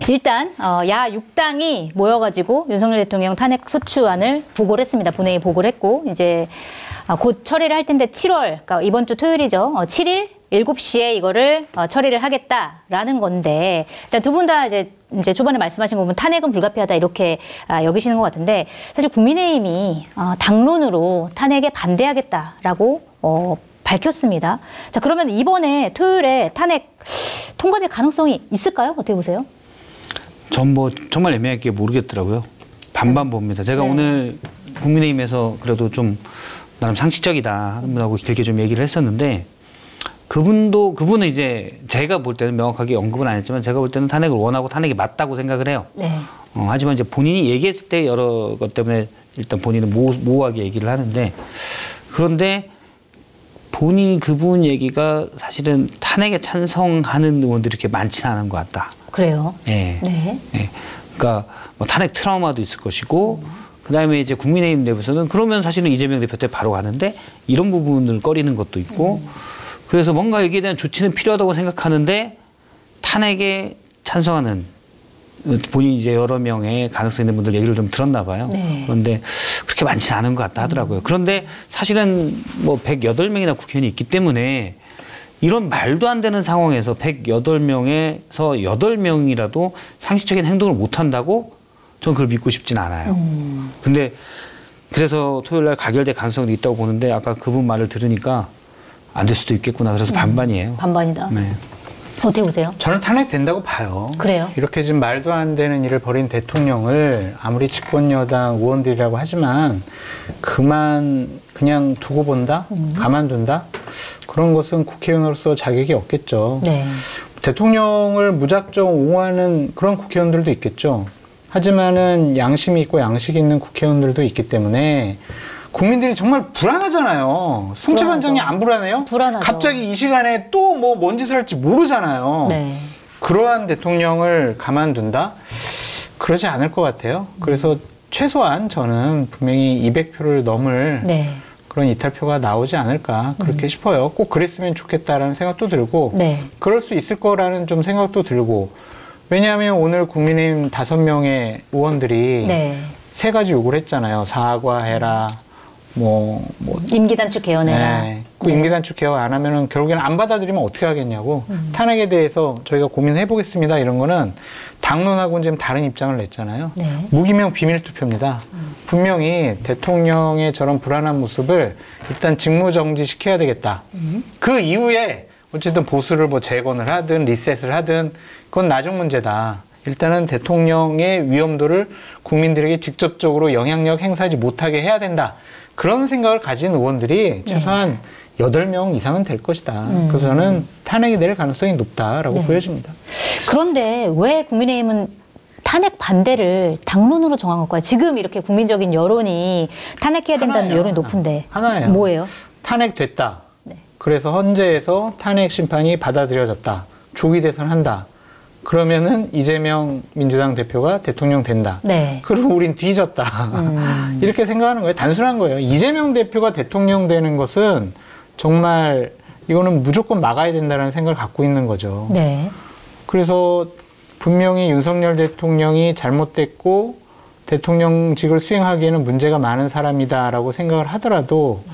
일단 야 6당이 모여가지고 윤석열 대통령 탄핵 소추안을 보고를 했습니다. 본회의 보고를 했고 이제 곧 처리를 할 텐데 7월, 그러니까 이번 주 토요일이죠. 7일 7시에 이거를 처리를 하겠다라는 건데 일단 두 분 다 이제 초반에 말씀하신 거 보면 탄핵은 불가피하다 이렇게 여기시는 것 같은데 사실 국민의힘이 당론으로 탄핵에 반대하겠다라고 밝혔습니다. 자, 그러면 이번에 토요일에 탄핵 통과될 가능성이 있을까요? 어떻게 보세요? 전 뭐 정말 애매하게 모르겠더라고요. 반반 봅니다. 제가 네. 오늘 국민의힘에서 그래도 좀 나름 상식적이다 하는 분하고 길게 좀 얘기를 했었는데 그분은 이제 제가 볼 때는 명확하게 언급은 안 했지만 제가 볼 때는 탄핵을 원하고 탄핵이 맞다고 생각을 해요. 네. 하지만 이제 본인이 얘기했을 때 여러 것 때문에 일단 본인은 모호하게 얘기를 하는데 그런데 그분 얘기가 사실은 탄핵에 찬성하는 의원들이 그렇게 많지는 않은 것 같다. 그래요? 네. 네. 네. 그러니까 뭐 탄핵 트라우마도 있을 것이고 그다음에 이제 국민의힘 내부에서는 그러면 사실은 이재명 대표 때 바로 가는데 이런 부분을 꺼리는 것도 있고 그래서 뭔가 여기에 대한 조치는 필요하다고 생각하는데 탄핵에 찬성하는 본인이 이제 여러 명의 가능성 있는 분들 얘기를 좀 들었나 봐요. 네. 그런데 그렇게 많지는 않은 것 같다 하더라고요. 그런데 사실은 뭐 108명이나 국회의원이 있기 때문에 이런 말도 안 되는 상황에서 108명에서 8명이라도 상식적인 행동을 못 한다고 저는 그걸 믿고 싶진 않아요. 근데 그래서 토요일 날 가결될 가능성도 있다고 보는데 아까 그분 말을 들으니까 안 될 수도 있겠구나. 그래서 반반이에요. 반반이다. 네. 어떻게 보세요? 저는 탄핵된다고 봐요. 그래요? 이렇게 지금 말도 안 되는 일을 벌인 대통령을 아무리 집권여당 의원들이라고 하지만 그냥 두고 본다? 가만둔다? 그런 것은 국회의원으로서 자격이 없겠죠. 네. 대통령을 무작정 옹호하는 그런 국회의원들도 있겠죠. 하지만은 양심이 있고 양식이 있는 국회의원들도 있기 때문에 국민들이 정말 불안하잖아요. 송채 반장이 안 불안해요? 불안하죠. 갑자기 이 시간에 또 뭐 뭔 짓을 할지 모르잖아요. 네. 그러한 대통령을 가만둔다? 그러지 않을 것 같아요. 그래서 최소한 저는 분명히 200표를 넘을 네. 그런 이탈표가 나오지 않을까 그렇게 싶어요. 꼭 그랬으면 좋겠다라는 생각도 들고 네. 그럴 수 있을 거라는 좀 생각도 들고 왜냐하면 오늘 국민의힘 5명의 의원들이 네. 3가지 요구를 했잖아요. 사과해라. 임기단축 개헌해라. 네. 그 임기단축 개헌 안 하면은 결국에는 안 받아들이면 어떻게 하겠냐고. 탄핵에 대해서 저희가 고민해 보겠습니다. 이런 거는 당론하고는 지금 다른 입장을 냈잖아요. 네. 무기명 비밀 투표입니다. 분명히 대통령의 저런 불안한 모습을 일단 직무정지 시켜야 되겠다. 그 이후에 어쨌든 보수를 뭐 재건을 하든 리셋을 하든 그건 나중 문제다. 일단은 대통령의 위험도를 국민들에게 직접적으로 영향력 행사하지 못하게 해야 된다. 그런 생각을 가진 의원들이 최소한 8명 이상은 될 것이다. 그래서 저는 탄핵이 될 가능성이 높다라고 네. 보여집니다. 그런데 왜 국민의힘은 탄핵 반대를 당론으로 정한 걸까요? 지금 이렇게 국민적인 여론이 탄핵해야 된다는 여론이 높은데. 하나예요. 뭐예요? 탄핵됐다. 네. 그래서 헌재에서 탄핵 심판이 받아들여졌다. 조기 대선한다. 그러면은 이재명 민주당 대표가 대통령 된다. 네. 그리고 우린 뒤졌다. 이렇게 생각하는 거예요. 단순한 거예요. 이재명 대표가 대통령 되는 것은 정말 이거는 무조건 막아야 된다는 생각을 갖고 있는 거죠. 네. 그래서 분명히 윤석열 대통령이 잘못됐고 대통령직을 수행하기에는 문제가 많은 사람이다라고 생각을 하더라도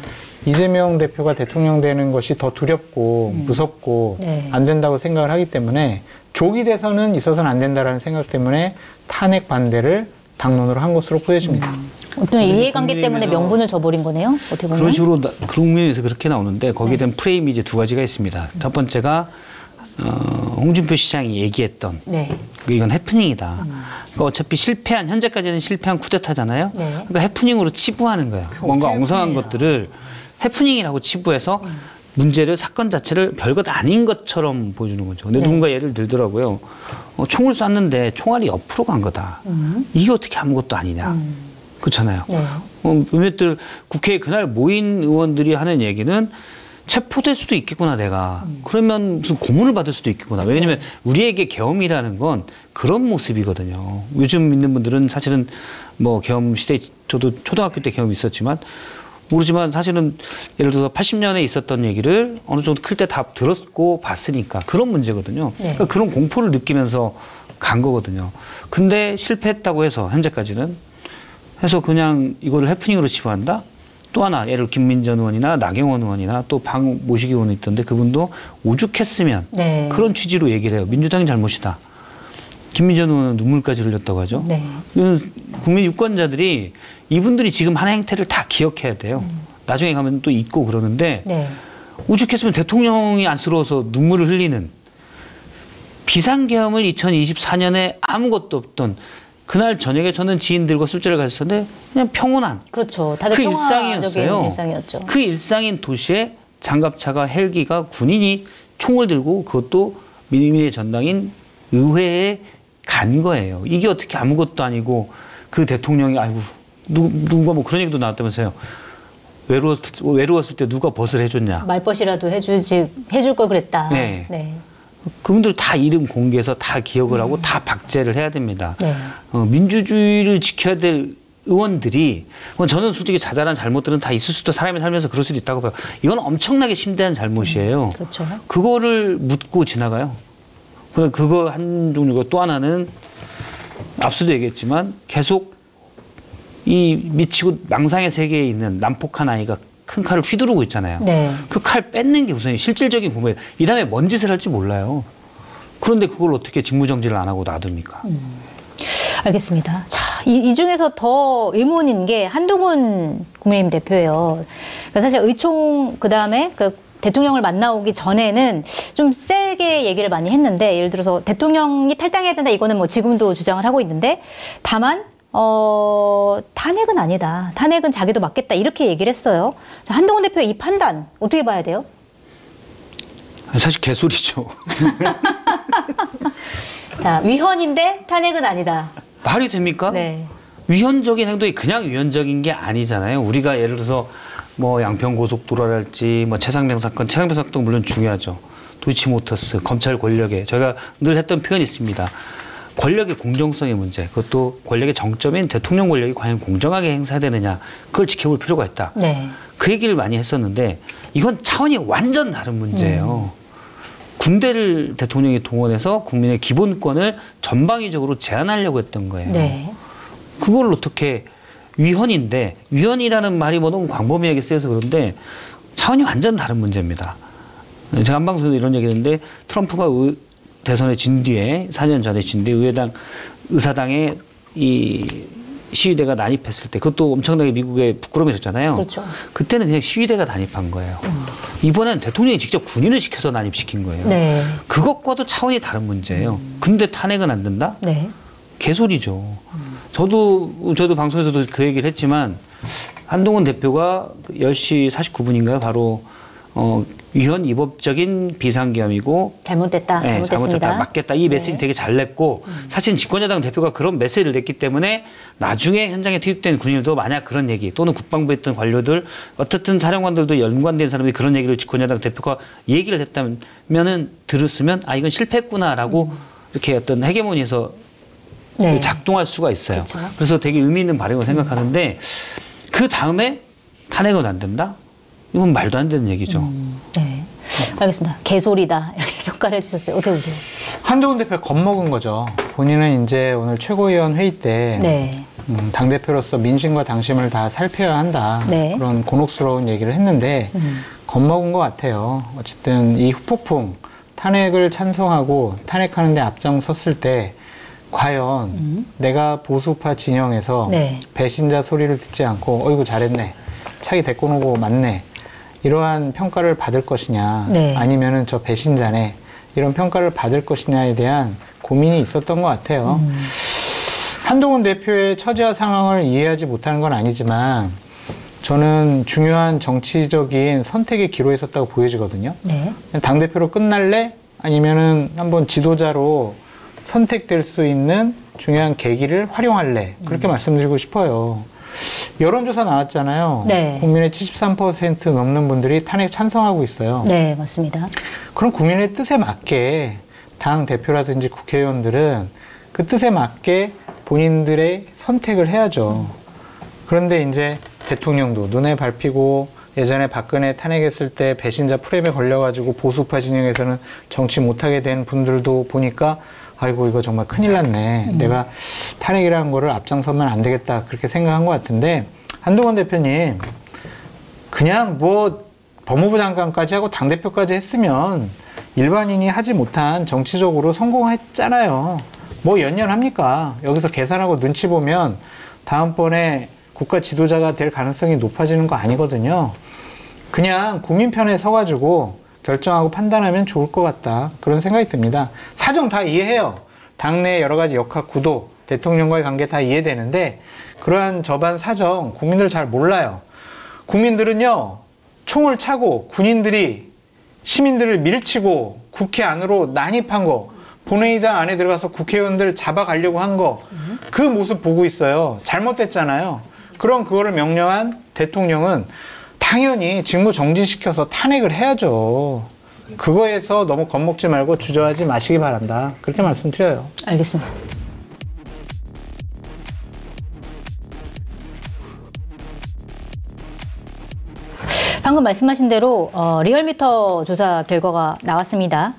이재명 대표가 대통령 되는 것이 더 두렵고 무섭고 네. 안 된다고 생각을 하기 때문에 조기 대선은 있어서는 안 된다라는 생각 때문에 탄핵 반대를 당론으로 한 것으로 보여집니다. 어떤 이해관계 때문에 명분을 줘버린 거네요? 어떻게 보면? 그런 식으로 국민에서 그렇게 나오는데 거기에 대한 프레임이 이제 2가지가 있습니다. 첫 번째가 홍준표 시장이 얘기했던 이건 해프닝이다. 그러니까 어차피 현재까지는 실패한 쿠데타잖아요. 네. 그러니까 해프닝으로 치부하는 거예요. 뭔가 엉성한 것들을 해프닝이라고 치부해서 문제를 사건 자체를 별것 아닌 것처럼 보여주는 거죠. 근데 누군가 예를 들더라고요. 총을 쐈는데 총알이 옆으로 간 거다. 이게 어떻게 아무것도 아니냐. 그렇잖아요. 네. 몇몇 국회에 그날 모인 의원들이 하는 얘기는 체포될 수도 있겠구나 내가. 그러면 무슨 고문을 받을 수도 있겠구나. 왜냐하면 우리에게 계엄이라는 건 그런 모습이거든요. 요즘 있는 분들은 사실은 뭐 계엄 시대 저도 초등학교 때 계엄이 있었지만 모르지만 사실은 예를 들어서 80년에 있었던 얘기를 어느 정도 클 때 다 들었고 봤으니까 그런 문제거든요. 네. 그러니까 그런 공포를 느끼면서 간 거거든요. 근데 실패했다고 해서 현재까지는 해서 그냥 이거를 해프닝으로 치부한다? 또 하나 예를 들어 김민전 의원이나 나경원 의원이나 또 모시기 의원이 있던데 그분도 오죽했으면 네. 그런 취지로 얘기를 해요. 민주당이 잘못이다. 김민전 의원은 눈물까지 흘렸다고 하죠. 네. 국민 유권자들이 이분들이 지금 하는 행태를 다 기억해야 돼요. 나중에 가면 또 잊고 그러는데 네. 오죽했으면 대통령이 안쓰러워서 눈물을 흘리는 비상계엄을 2024년에 아무것도 없던 그날 저녁에 저는 지인들과 술자를 갔었는데 그냥 평온한 그렇죠. 다들 그 일상이었어요. 일상이었죠. 그 일상인 도시에 장갑차가 헬기가 군인이 총을 들고 그것도 민의의 전당인 의회에 간 거예요. 이게 어떻게 아무것도 아니고 그 대통령이 아이고 누가 뭐 그런 얘기도 나왔다면서요. 외로웠을 때 누가 벗을 해줬냐. 말벗이라도 해줄 걸 그랬다. 네. 네. 그분들 다 이름 공개해서 다 기억을 하고 다 박제를 해야 됩니다. 네. 민주주의를 지켜야 될 의원들이 저는 솔직히 자잘한 잘못들은 다 있을 수도 사람이 살면서 그럴 수도 있다고 봐요. 이건 엄청나게 심대한 잘못이에요. 그렇죠. 그거를 묻고 지나가요. 그거 한 종류가 또 하나는 앞서도 얘기했지만 계속 이 미치고 망상의 세계에 있는 난폭한 아이가 큰 칼을 휘두르고 있잖아요. 네. 그 칼 뺏는 게 우선 실질적인 공부예요. 이 다음에 뭔 짓을 할지 몰라요. 그런데 그걸 어떻게 직무정지를 안 하고 놔둡니까? 알겠습니다. 자, 이 중에서 더 의문인 게 한동훈 국민의힘 대표예요. 그러니까 사실 의총 그다음에 그 대통령을 만나오기 전에는 좀 세게 얘기를 많이 했는데 예를 들어서 대통령이 탈당해야 된다 이거는 뭐 지금도 주장을 하고 있는데 다만 탄핵은 아니다. 탄핵은 자기도 맞겠다. 이렇게 얘기를 했어요. 자, 한동훈 대표의 이 판단 어떻게 봐야 돼요? 사실 개소리죠. 자, 위헌인데 탄핵은 아니다. 말이 됩니까? 네. 위헌적인 행동이 그냥 위헌적인 게 아니잖아요. 우리가 예를 들어서 뭐 양평고속도로랄지 뭐 최상병 사건도 물론 중요하죠. 도이치모터스, 검찰 권력에 저희가 늘 했던 표현이 있습니다. 권력의 공정성의 문제, 그것도 권력의 정점인 대통령 권력이 과연 공정하게 행사되느냐, 그걸 지켜볼 필요가 있다. 네. 그 얘기를 많이 했었는데 이건 차원이 완전 다른 문제예요. 군대를 대통령이 동원해서 국민의 기본권을 전방위적으로 제한하려고 했던 거예요. 네. 그걸 어떻게 위헌인데 위헌이라는 말이 뭐 너무 광범위하게 쓰여서 그런데 차원이 완전 다른 문제입니다. 제가 한 방송에서 이런 얘기 했는데 트럼프가 대선에 진 뒤에 4년 전에 진 뒤에 의사당에 이 시위대가 난입했을 때 그것도 엄청나게 미국에 부끄러움이 있었잖아요. 그렇죠. 그때는 그냥 시위대가 난입한 거예요. 이번엔 대통령이 직접 군인을 시켜서 난입시킨 거예요. 네. 그것과도 차원이 다른 문제예요. 근데 탄핵은 안 된다? 네. 개소리죠. 저도 방송에서도 그 얘기를 했지만 한동훈 대표가 10시 49분인가요? 바로 위헌 위법적인 비상계엄이고 잘못됐다. 네, 잘못됐다. 맞겠다. 이 메시지 되게 잘 냈고 사실 집권여당 대표가 그런 메시지를 냈기 때문에 나중에 현장에 투입된 군인들도 만약 그런 얘기 또는 국방부에 있던 관료들 어쨌든 사령관들도 연관된 사람들이 그런 얘기를 집권여당 대표가 얘기를 했다면은 들었으면 아 이건 실패했구나라고 이렇게 어떤 헤게모니에서 네. 작동할 수가 있어요. 그렇죠. 그래서 되게 의미 있는 발언이라고 생각하는데 그 다음에 탄핵은 안 된다? 이건 말도 안 되는 얘기죠. 네. 알겠습니다. 개소리다. 이렇게 평가를 해주셨어요. 어떻게 보세요? 한동훈 대표가 겁먹은 거죠. 본인은 이제 오늘 최고위원 회의 때 네. 당대표로서 민심과 당심을 다 살펴야 한다. 네. 그런 곤혹스러운 얘기를 했는데 겁먹은 것 같아요. 어쨌든 이 후폭풍, 탄핵을 찬성하고 탄핵하는 데 앞장섰을 때 과연 내가 보수파 진영에서 네. 배신자 소리를 듣지 않고 어이구 잘했네. 차기 대권 후보 맞네. 이러한 평가를 받을 것이냐 네. 아니면은 저 배신자네 이런 평가를 받을 것이냐에 대한 고민이 있었던 것 같아요. 한동훈 대표의 처지와 상황을 이해하지 못하는 건 아니지만 저는 중요한 정치적인 선택의 기로에 섰다고 보여지거든요. 네. 당대표로 끝날래? 아니면은 한번 지도자로 선택될 수 있는 중요한 계기를 활용할래? 그렇게 말씀드리고 싶어요. 여론조사 나왔잖아요. 네. 국민의 73% 넘는 분들이 탄핵 찬성하고 있어요. 네, 맞습니다. 그럼 국민의 뜻에 맞게 당 대표라든지 국회의원들은 그 뜻에 맞게 본인들의 선택을 해야죠. 그런데 이제 대통령도 눈에 밟히고 예전에 박근혜 탄핵했을 때 배신자 프레임에 걸려가지고 보수파 진영에서는 정치 못하게 된 분들도 보니까 아이고 이거 정말 큰일 났네. 내가 탄핵이라는 거를 앞장서면 안 되겠다 그렇게 생각한 것 같은데 한동훈 대표님 그냥 뭐 법무부 장관까지 하고 당대표까지 했으면 일반인이 하지 못한 정치적으로 성공했잖아요. 뭐 연연합니까? 여기서 계산하고 눈치 보면 다음번에 국가 지도자가 될 가능성이 높아지는 거 아니거든요. 그냥 국민 편에 서가지고 결정하고 판단하면 좋을 것 같다. 그런 생각이 듭니다. 사정 다 이해해요. 당내 여러 가지 역학 구도, 대통령과의 관계 다 이해되는데 그러한 저반 사정 국민들 잘 몰라요. 국민들은요. 총을 차고 군인들이 시민들을 밀치고 국회 안으로 난입한 거, 본회의장 안에 들어가서 국회의원들 잡아가려고 한 거, 그 모습 보고 있어요. 잘못됐잖아요. 그럼 그거를 명령한 대통령은 당연히 직무 정지시켜서 탄핵을 해야죠. 그거에서 너무 겁먹지 말고 주저하지 마시기 바란다. 그렇게 말씀드려요. 알겠습니다. 방금 말씀하신 대로 리얼미터 조사 결과가 나왔습니다.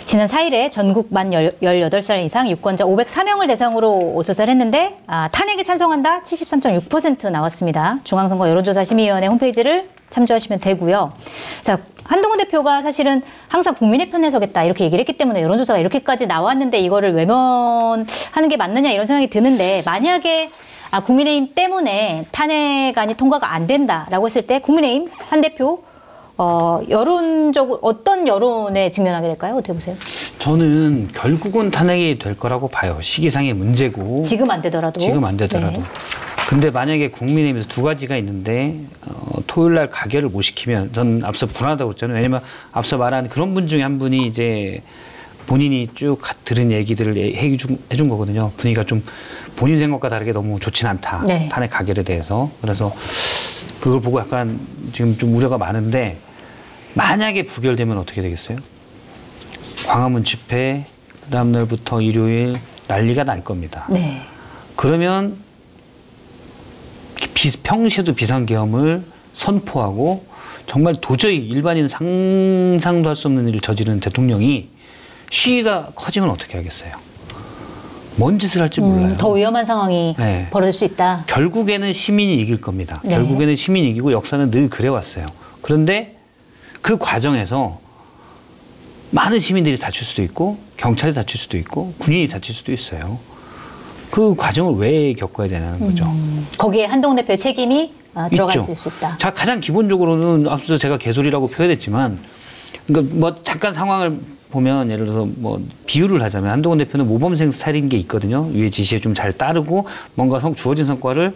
지난 4일에 전국 만 18살 이상 유권자 504명을 대상으로 조사를 했는데 탄핵에 찬성한다 73.6% 나왔습니다. 중앙선거 여론조사심의위원회 홈페이지를 참조하시면 되고요. 자, 한동훈 대표가 사실은 항상 국민의 편에 서겠다 이렇게 얘기를 했기 때문에 여론조사가 이렇게까지 나왔는데 이거를 외면하는 게 맞느냐 이런 생각이 드는데 만약에 국민의힘 때문에 탄핵안이 통과가 안 된다라고 했을 때 국민의힘 한 대표 여론적으로 어떤 여론에 직면하게 될까요? 어떻게 보세요? 저는 결국은 탄핵이 될 거라고 봐요. 시기상의 문제고. 지금 안 되더라도. 지금 안 되더라도. 네. 근데 만약에 국민의힘에서 두 가지가 있는데 토요일 날 가결을 못 시키면 전 앞서 불안하다고 했잖아요. 왜냐면 앞서 말한 그런 분 중에 한 분이 이제 본인이 쭉 들은 얘기들을 해준 거거든요. 분위기가 좀 본인 생각과 다르게 너무 좋진 않다. 네. 탄핵 가결에 대해서. 그래서 그걸 보고 약간 지금 좀 우려가 많은데 만약에 부결되면 어떻게 되겠어요? 광화문 집회, 그 다음 날부터 일요일 난리가 날 겁니다. 네. 그러면 평시에도 비상계엄을 선포하고 정말 도저히 일반인은 상상도 할 수 없는 일을 저지르는 대통령이 시위가 커지면 어떻게 하겠어요? 뭔 짓을 할지 몰라요. 더 위험한 상황이 네. 벌어질 수 있다. 결국에는 시민이 이길 겁니다. 네. 결국에는 시민이 이기고 역사는 늘 그래왔어요. 그런데 그 과정에서 많은 시민들이 다칠 수도 있고 경찰이 다칠 수도 있고 군인이 다칠 수도 있어요. 그 과정을 왜 겪어야 되냐는 거죠. 거기에 한동훈 대표의 책임이 들어가 있죠. 있을 수 있다. 자, 가장 기본적으로는 앞서 제가 개소리라고 표현했지만 그러니까 뭐 잠깐 상황을 보면 예를 들어서 뭐 비유를 하자면 한동훈 대표는 모범생 스타일인 게 있거든요. 위의 지시에 좀 잘 따르고 뭔가 주어진 성과를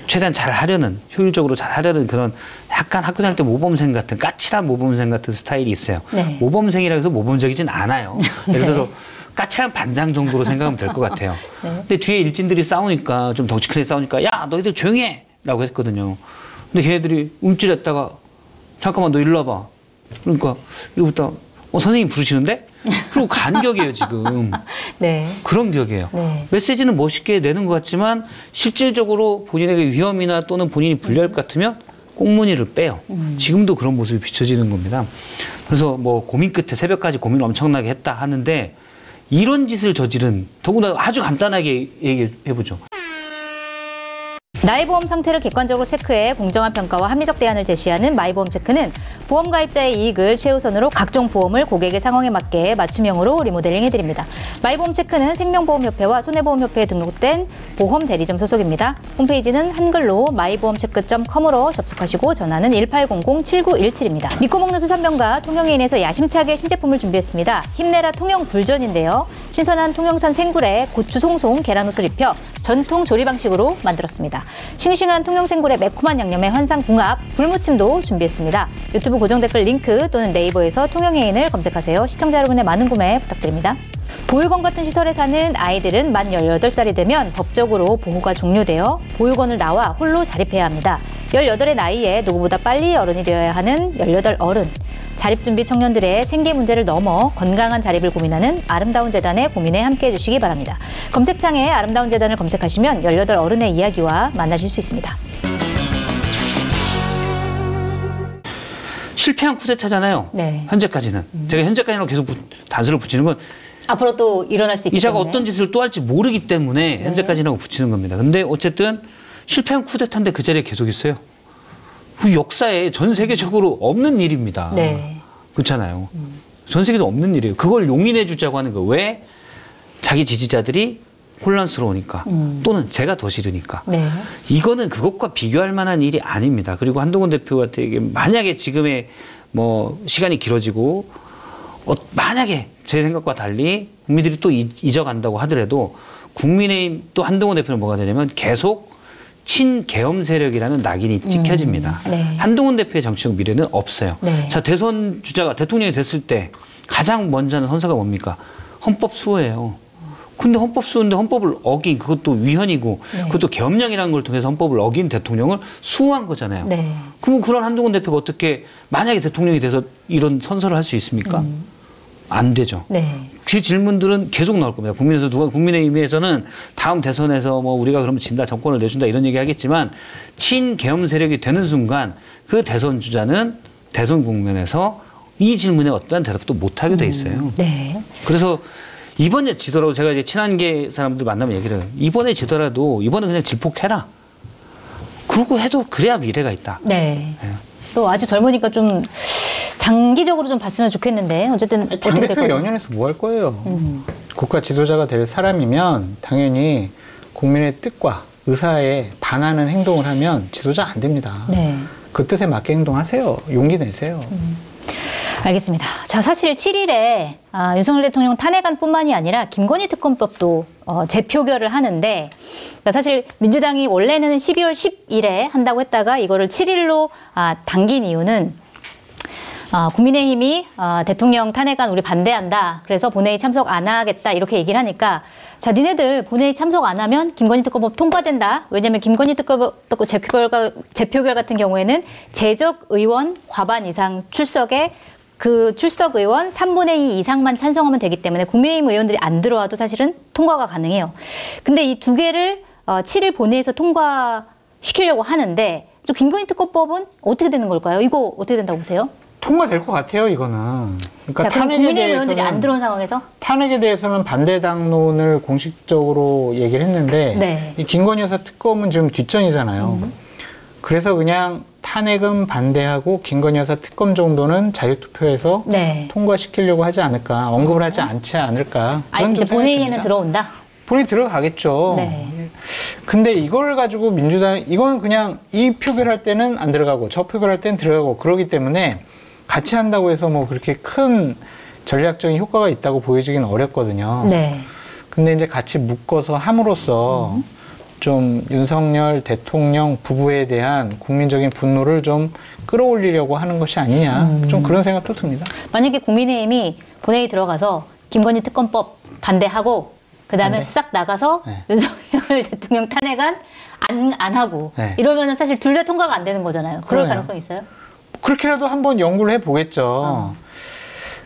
최대한 잘 하려는 효율적으로 잘 하려는 그런 약간 학교 다닐 때 모범생 같은 까칠한 모범생 같은 스타일이 있어요. 네. 모범생이라 해서 모범적이진 않아요. 예를 들어서 까칠한 반장 정도로 생각하면 될 것 같아요. 네. 근데 뒤에 일진들이 싸우니까 좀 덩치 큰 애 싸우니까 야 너희들 조용히 해! 라고 했거든요. 근데 걔네들이 움찔했다가 잠깐만 너 일로 와봐. 그러니까 이러고부터 선생님 부르시는데? 그리고 간격이에요 지금. 네. 그런 격이에요. 네. 메시지는 멋있게 내는 것 같지만 실질적으로 본인에게 위험이나 또는 본인이 불리할 것 같으면 꽁무니를 빼요. 지금도 그런 모습이 비춰지는 겁니다. 그래서 뭐 고민 끝에 새벽까지 고민을 엄청나게 했다 하는데 이런 짓을 저지른 더구나 아주 간단하게 얘기해보죠. 나의 보험 상태를 객관적으로 체크해 공정한 평가와 합리적 대안을 제시하는 마이보험 체크는 보험 가입자의 이익을 최우선으로 각종 보험을 고객의 상황에 맞게 맞춤형으로 리모델링해드립니다. 마이보험 체크는 생명보험협회와 손해보험협회에 등록된 보험 대리점 소속입니다. 홈페이지는 한글로 마이보험체크.com으로 접속하시고 전화는 1800-7917입니다. 믿고 먹는 수산병과 통영인에서 야심차게 신제품을 준비했습니다. 힘내라 통영굴전인데요. 신선한 통영산 생굴에 고추 송송 계란옷을 입혀 전통 조리 방식으로 만들었습니다. 싱싱한 통영생굴의 매콤한 양념에 환상궁합, 불무침도 준비했습니다. 유튜브 고정 댓글 링크 또는 네이버에서 통영해인을 검색하세요. 시청자 여러분의 많은 구매 부탁드립니다. 보육원 같은 시설에 사는 아이들은 만 18살이 되면 법적으로 보호가 종료되어 보육원을 나와 홀로 자립해야 합니다. 18의 나이에 누구보다 빨리 어른이 되어야 하는 18 어른. 자립준비 청년들의 생계 문제를 넘어 건강한 자립을 고민하는 아름다운 재단의 고민에 함께해 주시기 바랍니다. 검색창에 아름다운 재단을 검색하시면 18 어른의 이야기와 만나실 수 있습니다. 실패한 쿠데타잖아요. 네. 현재까지는. 제가 현재까지는 계속 단서를 붙이는 건 앞으로 또 일어날 수 있기 이자가 때문에. 어떤 짓을 또 할지 모르기 때문에 현재까지라고 붙이는 겁니다. 근데 어쨌든 실패한 쿠데타인데 그 자리에 계속 있어요. 그 역사에 전 세계적으로 없는 일입니다. 네. 그렇잖아요. 전 세계도 없는 일이에요. 그걸 용인해 주자고 하는 거예요. 왜? 자기 지지자들이 혼란스러우니까 또는 제가 더 싫으니까. 네. 이거는 그것과 비교할 만한 일이 아닙니다. 그리고 한동훈 대표한테 만약에 지금의 뭐 시간이 길어지고 만약에 제 생각과 달리 국민들이 또 잊어간다고 하더라도 국민의힘 또 한동훈 대표는 뭐가 되냐면 계속 친계엄 세력이라는 낙인이 찍혀집니다. 네. 한동훈 대표의 정치적 미래는 없어요. 네. 자, 대선 주자가 대통령이 됐을 때 가장 먼저 하는 선서가 뭡니까? 헌법 수호예요. 근데 헌법 수호인데 헌법을 어긴 그것도 위헌이고 네. 그것도 계엄령이라는 걸 통해서 헌법을 어긴 대통령을 수호한 거잖아요. 네. 그러면 그런 한동훈 대표가 어떻게 만약에 대통령이 돼서 이런 선서를 할 수 있습니까? 안 되죠. 네. 그 질문들은 계속 나올 겁니다. 국민의힘에서는 다음 대선에서 뭐 우리가 그러면 진다, 정권을 내준다 이런 얘기 하겠지만 친계엄 세력이 되는 순간 그 대선 주자는 대선 국면에서 이 질문에 어떠한 대답도 못하게 돼 있어요. 네. 그래서 이번에 지더라도 제가 이제 친한계 사람들 만나면 얘기를 해요. 이번에 지더라도 이번에 그냥 질폭해라. 그러고 해도 그래야 미래가 있다. 네. 네. 또 아직 젊으니까 좀 장기적으로 좀 봤으면 좋겠는데 어쨌든 어떻게 될 당대표 거죠? 연연해서 뭐 할 거예요. 국가 지도자가 될 사람이면 당연히 국민의 뜻과 의사에 반하는 행동을 하면 지도자 안 됩니다. 네. 그 뜻에 맞게 행동하세요. 용기 내세요. 알겠습니다. 자, 사실 7일에 윤석열 대통령 탄핵안뿐만이 아니라 김건희 특검법도 재표결을 하는데 그러니까 사실 민주당이 원래는 12월 10일에 한다고 했다가 이거를 7일로 당긴 이유는 국민의힘이 대통령 탄핵안 우리 반대한다. 그래서 본회의 참석 안 하겠다. 이렇게 얘기를 하니까 자, 니네들 본회의 참석 안 하면 김건희 특검법 통과된다. 왜냐하면 김건희 특검법 재표결 같은 경우에는 재적 의원 과반 이상 출석에 그 출석 의원 3분의 2 이상만 찬성하면 되기 때문에 국민의힘 의원들이 안 들어와도 사실은 통과가 가능해요. 근데 이 두 개를 7일 본회의에서 통과시키려고 하는데 좀 김건희 특검법은 어떻게 되는 걸까요? 이거 어떻게 된다고 보세요? 통과될 것 같아요, 이거는. 그러니까 자, 그럼 국민의힘 의원들이 안 들어온 상황에서? 탄핵에 대해서는 반대 당론을 공식적으로 얘기를 했는데 네. 이 김건희 여사 특검은 지금 뒷전이잖아요. 그래서 그냥 탄핵은 반대하고 김건희 여사 특검 정도는 자유투표에서 네. 통과시키려고 하지 않을까, 언급을 하지 않지 않을까. 그런 이제 좀 본회의에는 생각이 듭니다. 들어온다? 본회의 들어가겠죠. 네. 근데 이걸 가지고 민주당, 이건 그냥 이 표결할 때는 안 들어가고 저 표결할 때는 들어가고 그러기 때문에 같이 한다고 해서 뭐 그렇게 큰 전략적인 효과가 있다고 보여지기는 어렵거든요. 네. 근데 이제 같이 묶어서 함으로써 좀 윤석열 대통령 부부에 대한 국민적인 분노를 좀 끌어올리려고 하는 것이 아니냐. 좀 그런 생각도 듭니다. 만약에 국민의힘이 본회의 들어가서 김건희 특검법 반대하고 그다음에 싹 나가서 네. 윤석열 대통령 탄핵안 안 하고 네. 이러면 사실 둘 다 통과가 안 되는 거잖아요. 그럴 그러네요. 가능성이 있어요? 그렇게라도 한번 연구를 해보겠죠.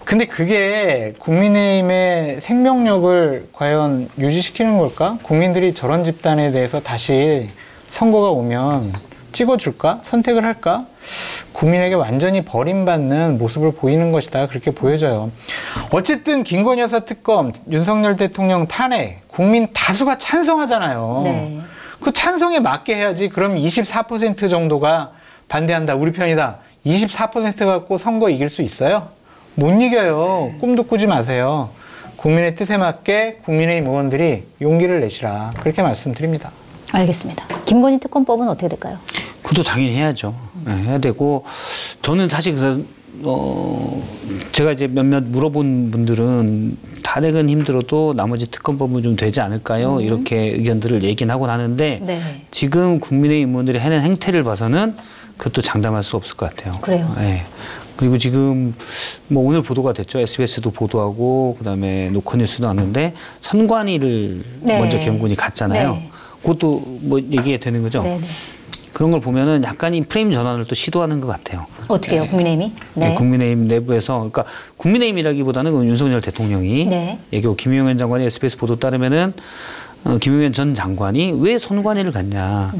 근데 그게 국민의힘의 생명력을 과연 유지시키는 걸까? 국민들이 저런 집단에 대해서 다시 선거가 오면 찍어줄까? 선택을 할까? 국민에게 완전히 버림받는 모습을 보이는 것이다. 그렇게 보여져요. 어쨌든 김건희 여사 특검, 윤석열 대통령 탄핵, 국민 다수가 찬성하잖아요. 네. 그 찬성에 맞게 해야지. 그럼 24% 정도가 반대한다. 우리 편이다. 24% 갖고 선거 이길 수 있어요? 못 이겨요. 꿈도 꾸지 마세요. 국민의 뜻에 맞게 국민의힘 의원들이 용기를 내시라. 그렇게 말씀드립니다. 알겠습니다. 김건희 특검법은 어떻게 될까요? 그것도 당연히 해야죠. 네, 해야 되고 저는 사실 그래서 제가 이제 몇몇 물어본 분들은 탄핵은 힘들어도 나머지 특검법은 좀 되지 않을까요? 이렇게 의견들을 얘기는 하곤 하는데 네. 지금 국민의힘 의원들이 해낸 행태를 봐서는 그것도 장담할 수 없을 것 같아요. 그래요. 네. 그리고 지금 뭐 오늘 보도가 됐죠. SBS도 보도하고 그다음에 노컷뉴스도 왔는데 선관위를 네. 먼저 계엄군이 갔잖아요. 네. 그것도 뭐 얘기가 되는 거죠. 네. 네. 그런 걸 보면은 약간 이 프레임 전환을 또 시도하는 것 같아요. 어떻게 해요? 국민의힘이? 네. 국민의힘 내부에서 그러니까 국민의힘이라기보다는 그 윤석열 대통령이 네. 얘기하고 김용현 장관이 SBS 보도 따르면은 김용현 전 장관이 왜 선관위를 갔냐.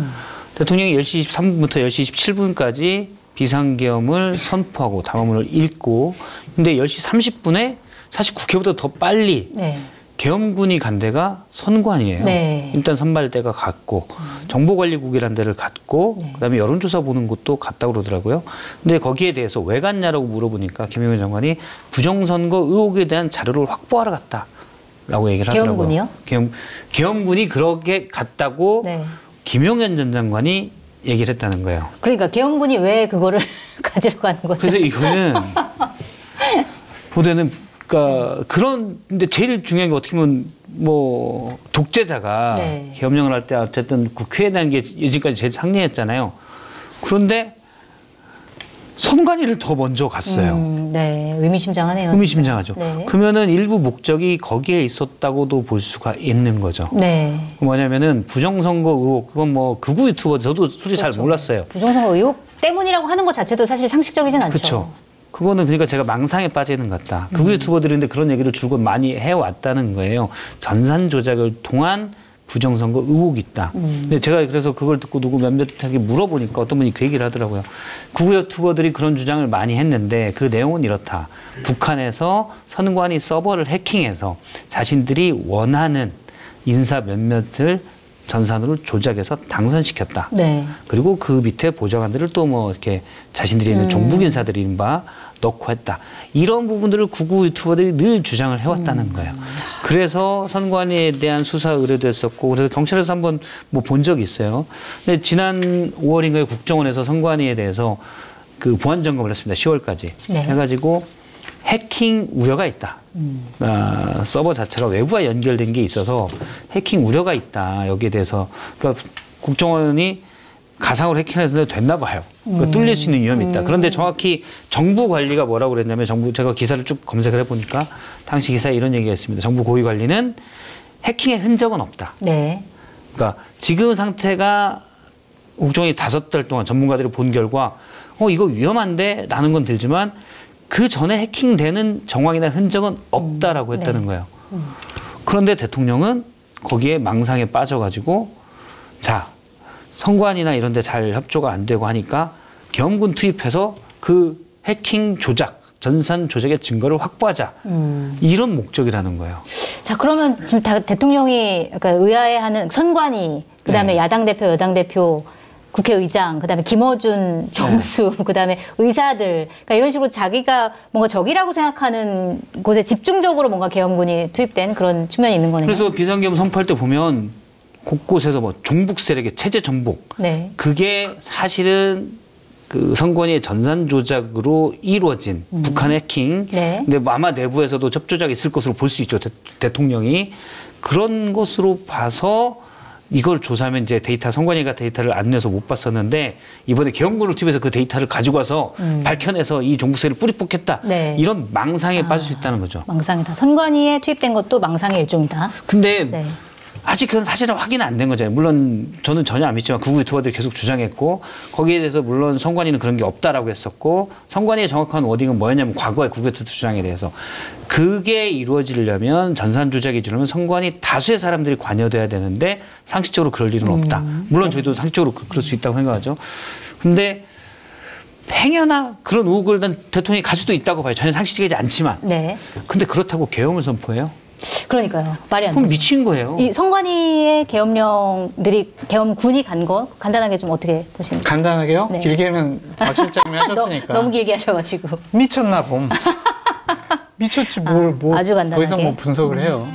대통령이 10시 23분부터 10시 27분까지 비상계엄을 선포하고 담화문을 읽고 근데 10시 30분에 사실 국회보다 더 빨리 네. 계엄군이 간 데가 선관이에요. 네. 일단 선발대가 갔고 정보관리국이라는 데를 갔고 네. 그다음에 여론조사 보는 곳도 갔다고 그러더라고요. 근데 거기에 대해서 왜 갔냐라고 물어보니까 김용현 장관이 부정선거 의혹에 대한 자료를 확보하러 갔다라고 얘기를 하더라고요. 계엄군이요? 계엄군이 그렇게 갔다고 네. 김용현 전 장관이 얘기를 했다는 거예요. 그러니까 계엄군이 왜 그거를 가지러 가는 거죠? 그래서 이거는 보다는 그러니까 근데 제일 중요한 게 어떻게 보면 뭐 독재자가 네. 계엄령을 할 때 어쨌든 국회에 대한 게 예전까지 제일 상례했잖아요. 그런데 선관위를 더 먼저 갔어요. 네, 의미심장하네요. 의미심장하죠. 네. 그러면은 일부 목적이 거기에 있었다고도 볼 수가 있는 거죠. 네. 뭐냐면은 부정선거 의혹 그건 뭐 극우 유튜버 저도 솔직히 그렇죠. 잘 몰랐어요. 부정선거 의혹 때문이라고 하는 것 자체도 사실 상식적이진 않죠. 그렇죠. 그거는 그러니까 제가 망상에 빠지는 것 같다. 극우 유튜버들인데 그런 얘기를 줄곧 많이 해왔다는 거예요. 전산 조작을 통한 부정선거 의혹이 있다. 근데 제가 그래서 그걸 듣고 누구 몇몇하게 물어보니까 어떤 분이 그 얘기를 하더라고요. 극우 유튜버들이 그런 주장을 많이 했는데 그 내용은 이렇다. 북한에서 선관위 서버를 해킹해서 자신들이 원하는 인사 몇몇을 전산으로 조작해서 당선시켰다. 네. 그리고 그 밑에 보좌관들을 또 뭐 이렇게 자신들이 있는 종북 인사들이 이른바 넣고 했다. 이런 부분들을 극우 유튜버들이 늘 주장을 해왔다는 거예요. 그래서 선관위에 대한 수사 의뢰도 했었고 그래서 경찰에서 한번 뭐 본 적이 있어요. 근데 지난 5월인가에 국정원에서 선관위에 대해서 그 보안 점검을 했습니다. 10월까지 네. 해가지고 해킹 우려가 있다. 서버 자체가 외부와 연결된 게 있어서 해킹 우려가 있다. 여기에 대해서 그러니까 국정원이 가상으로 해킹해서 됐나 봐요. 그러니까 뚫릴 수 있는 위험이 있다. 그런데 정확히 정부 관리가 뭐라고 그랬냐면 제가 기사를 쭉 검색을 해보니까 당시 기사에 이런 얘기가 있습니다. 정부 고위 관리는 해킹의 흔적은 없다. 네. 그러니까 지금 상태가 국정원이 5달 동안 전문가들이 본 결과 이거 위험한데 라는 건 들지만 그 전에 해킹되는 정황이나 흔적은 없다라고 했다는 네. 거예요. 그런데 대통령은 거기에 망상에 빠져가지고 자 선관위나 이런 데 잘 협조가 안 되고 하니까 계엄군 투입해서 그 해킹 조작, 전산 조작의 증거를 확보하자. 이런 목적이라는 거예요. 자 그러면 지금 대통령이 그러니까 의아해하는 선관위, 그다음에 네. 야당 대표, 여당 대표 국회의장, 그다음에 김어준 정수, 네. 그다음에 의사들, 그러니까 이런 식으로 자기가 뭔가 적이라고 생각하는 곳에 집중적으로 뭔가 계엄군이 투입된 그런 측면이 있는 거네요. 그래서 비상계엄 선포할 때 보면 곳곳에서 뭐 종북 세력의 체제 전복, 네. 그게 사실은 그 선관위의 전산 조작으로 이루어진 북한 해킹, 네. 근데 아마 내부에서도 접조작이 있을 것으로 볼 수 있죠. 대통령이 그런 것으로 봐서. 이걸 조사하면 이제 선관위가 데이터를 안 내서 못 봤었는데 이번에 계엄군을 투입해서 그 데이터를 가지고 와서 밝혀내서 이 종북세를 뿌리 뽑겠다. 네. 이런 망상에 빠질 수 있다는 거죠. 망상이다. 선관위에 투입된 것도 망상의 일종이다. 근데 네. 아직 그건 사실은 확인은 안 된 거잖아요. 물론 저는 전혀 안 믿지만 극우 유튜버들이 계속 주장했고 거기에 대해서 물론 선관위는 그런 게 없다라고 했었고 선관위의 정확한 워딩은 뭐였냐면 과거의 극우 유튜버 주장에 대해서 그게 이루어지려면 전산 조작이 이루어지려면 선관위 다수의 사람들이 관여돼야 되는데 상식적으로 그럴 일은 없다. 물론 저희도 상식적으로 그럴 수 있다고 생각하죠. 근데 행여나 그런 의혹을 대통령이 가질 수도 있다고 봐요. 전혀 상식적이지 않지만. 네. 근데 그렇다고 계엄을 선포해요? 그러니까 말이 안 되죠. 그럼 미친 거예요. 이 선관위의 계엄령들이 계엄군이 간 거 간단하게 좀 어떻게 보십니까? 간단하게요? 네. 길게는 박 실장님이 하셨으니까. 너무 길게 하셔가지고. 미쳤나 봄. 미쳤지 뭘 아주 간단하게. 더 이상 뭐 분석을 해요.